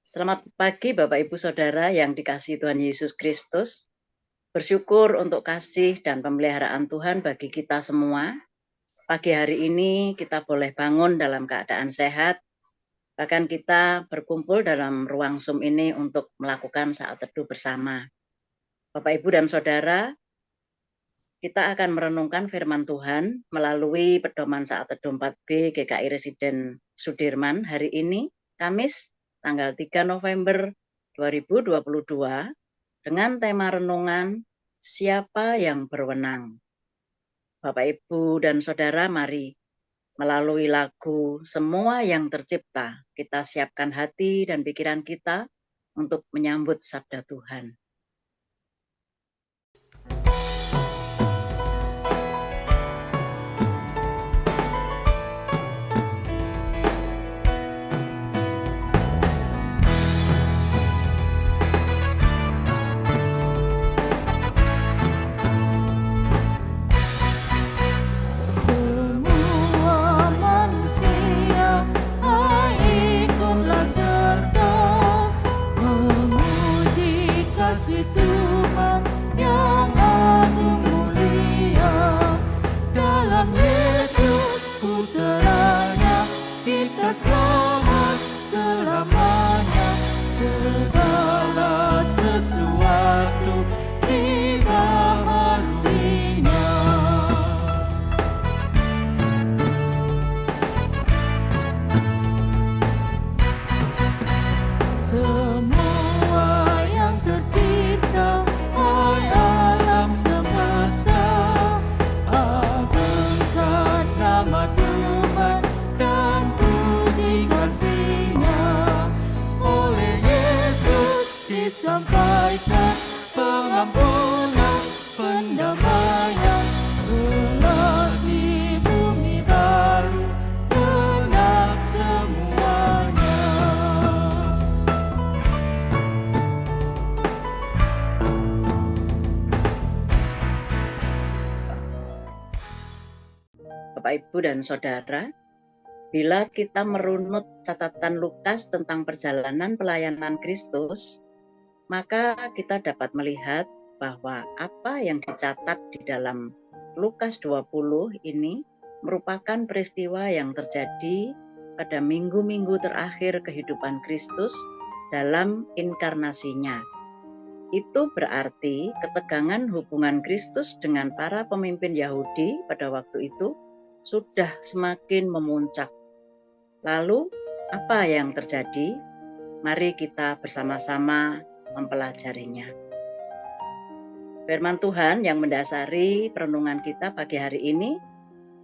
Selamat pagi Bapak Ibu Saudara yang dikasihi Tuhan Yesus Kristus. Bersyukur untuk kasih dan pemeliharaan Tuhan bagi kita semua. Pagi hari ini kita boleh bangun dalam keadaan sehat. Bahkan kita berkumpul dalam ruang Zoom ini untuk melakukan saat teduh bersama. Bapak Ibu dan Saudara, kita akan merenungkan firman Tuhan melalui pedoman saat teduh 4B GKI Residen Sudirman hari ini, Kamis tanggal 3 November 2022, dengan tema renungan Siapa yang Berwenang. Bapak, Ibu, dan Saudara, mari melalui lagu Semua yang Tercipta, kita siapkan hati dan pikiran kita untuk menyambut sabda Tuhan. Bapak, Ibu, dan Saudara, bila kita merunut catatan Lukas tentang perjalanan pelayanan Kristus, maka kita dapat melihat bahwa apa yang dicatat di dalam Lukas 20 ini merupakan peristiwa yang terjadi pada minggu-minggu terakhir kehidupan Kristus dalam inkarnasinya. Itu berarti ketegangan hubungan Kristus dengan para pemimpin Yahudi pada waktu itu sudah semakin memuncak. Lalu, apa yang terjadi? Mari kita bersama-sama mempelajarinya. Firman Tuhan yang mendasari perenungan kita pagi hari ini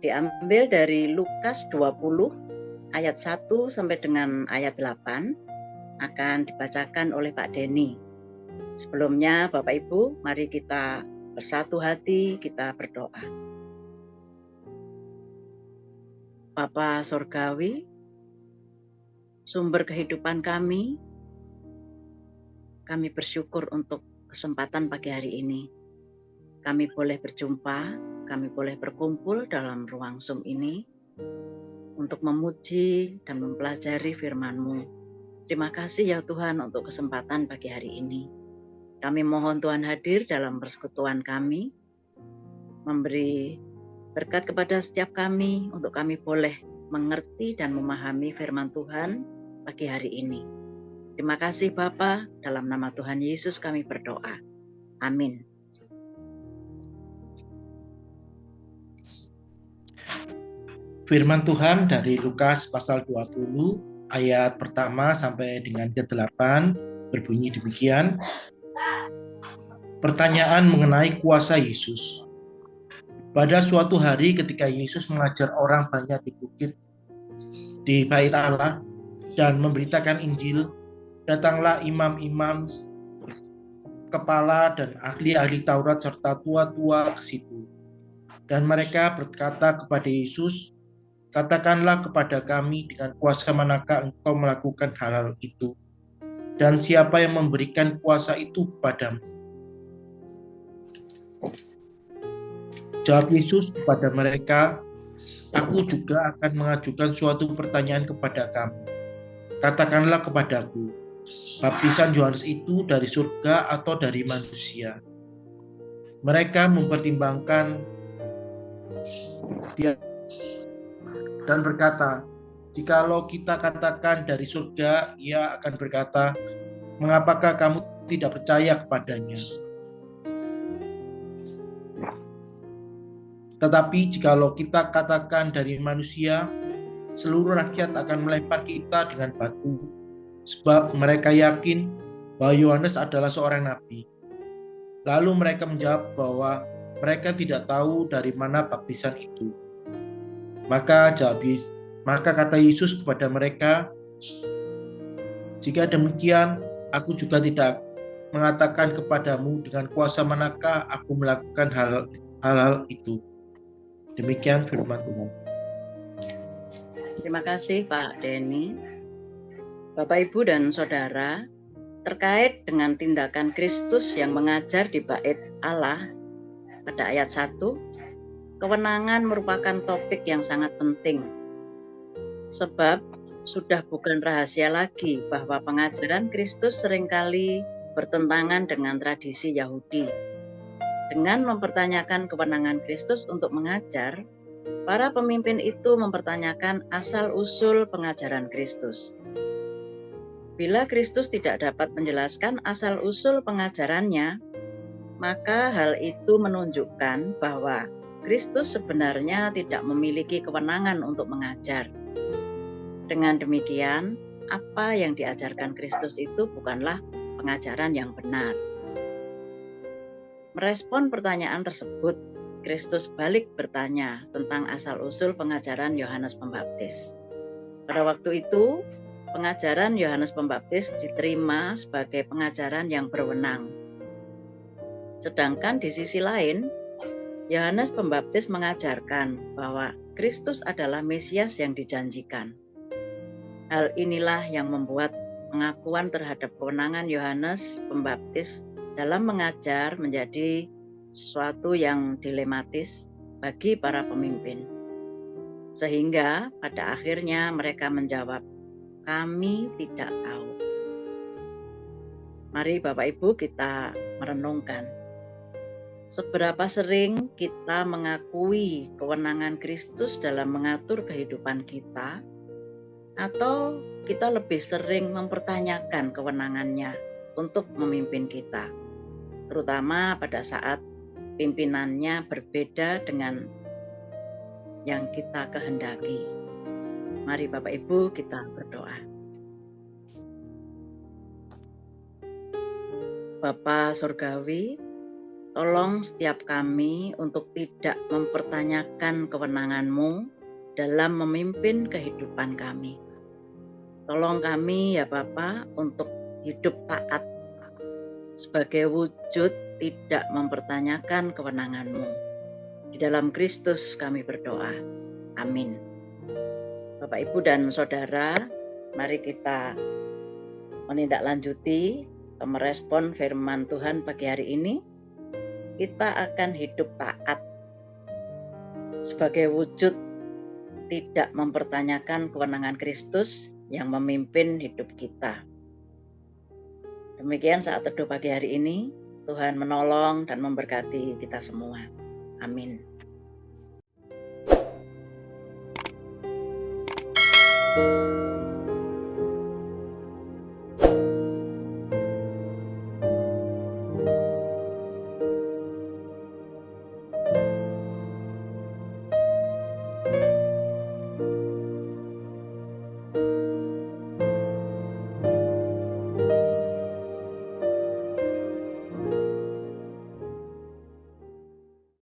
diambil dari Lukas 20 ayat 1 sampai dengan ayat 8, akan dibacakan oleh Pak Denny. Sebelumnya Bapak Ibu, mari kita bersatu hati, kita berdoa. Bapa Sorgawi, sumber kehidupan kami bersyukur untuk kesempatan pagi hari ini. Kami boleh berjumpa, kami boleh berkumpul dalam ruang Zoom ini untuk memuji dan mempelajari firman-Mu. Terima kasih ya Tuhan untuk kesempatan pagi hari ini. Kami mohon Tuhan hadir dalam persekutuan kami, memberi berkat kepada setiap kami untuk kami boleh mengerti dan memahami firman Tuhan pagi hari ini. Terima kasih Bapa, dalam nama Tuhan Yesus kami berdoa. Amin. Firman Tuhan dari Lukas pasal 20 ayat pertama sampai dengan ke-8 berbunyi demikian. Pertanyaan mengenai kuasa Yesus. Pada suatu hari ketika Yesus mengajar orang banyak di bukit di Bait Allah dan memberitakan Injil, datanglah imam-imam, kepala dan ahli-ahli Taurat serta tua-tua ke situ. Dan mereka berkata kepada Yesus, "Katakanlah kepada kami dengan kuasa manakah engkau melakukan hal-hal itu? Dan siapa yang memberikan kuasa itu kepadamu?" Jawab Yesus kepada mereka, "Aku juga akan mengajukan suatu pertanyaan kepada kamu. Katakanlah kepadaku, baptisan Yohanes itu dari surga atau dari manusia. Mereka mempertimbangkan dia dan berkata, jikalau kita katakan dari surga, ia akan berkata, mengapakah kamu tidak percaya kepadanya? Tetapi jikalau kita katakan dari manusia, seluruh rakyat akan melempar kita dengan batu, sebab mereka yakin bahwa Yohanes adalah seorang nabi. Lalu mereka menjawab bahwa mereka tidak tahu dari mana baptisan itu. Maka kata Yesus kepada mereka, jika demikian, aku juga tidak mengatakan kepadamu dengan kuasa manakah aku melakukan hal-hal itu. Demikian firman Tuhan. Terima kasih Pak Denny. Bapak, Ibu, dan Saudara, terkait dengan tindakan Kristus yang mengajar di bait Allah pada ayat 1, kewenangan merupakan topik yang sangat penting. Sebab sudah bukan rahasia lagi bahwa pengajaran Kristus seringkali bertentangan dengan tradisi Yahudi. Dengan mempertanyakan kewenangan Kristus untuk mengajar, para pemimpin itu mempertanyakan asal-usul pengajaran Kristus. Bila Kristus tidak dapat menjelaskan asal-usul pengajarannya, maka hal itu menunjukkan bahwa Kristus sebenarnya tidak memiliki kewenangan untuk mengajar. Dengan demikian, apa yang diajarkan Kristus itu bukanlah pengajaran yang benar. Merespon pertanyaan tersebut, Kristus balik bertanya tentang asal-usul pengajaran Yohanes Pembaptis. Pada waktu itu, pengajaran Yohanes Pembaptis diterima sebagai pengajaran yang berwenang. Sedangkan di sisi lain, Yohanes Pembaptis mengajarkan bahwa Kristus adalah Mesias yang dijanjikan. Hal inilah yang membuat pengakuan terhadap kewenangan Yohanes Pembaptis dalam mengajar menjadi sesuatu yang dilematis bagi para pemimpin. Sehingga pada akhirnya mereka menjawab, kami tidak tahu. Mari Bapak Ibu kita merenungkan. Seberapa sering kita mengakui kewenangan Kristus dalam mengatur kehidupan kita, atau kita lebih sering mempertanyakan kewenangannya untuk memimpin kita, terutama pada saat pimpinannya berbeda dengan yang kita kehendaki. Mari Bapak Ibu kita berdoa. Bapa Surgawi, tolong setiap kami untuk tidak mempertanyakan kewenangan-Mu dalam memimpin kehidupan kami. Tolong kami ya Bapa untuk hidup taat sebagai wujud tidak mempertanyakan kewenangan-Mu. Di dalam Kristus kami berdoa. Amin. Bapak, Ibu, dan Saudara, mari kita menindaklanjuti atau merespon firman Tuhan pagi hari ini. Kita akan hidup taat sebagai wujud tidak mempertanyakan kewenangan Kristus yang memimpin hidup kita. Demikian saat teduh pagi hari ini, Tuhan menolong dan memberkati kita semua. Amin.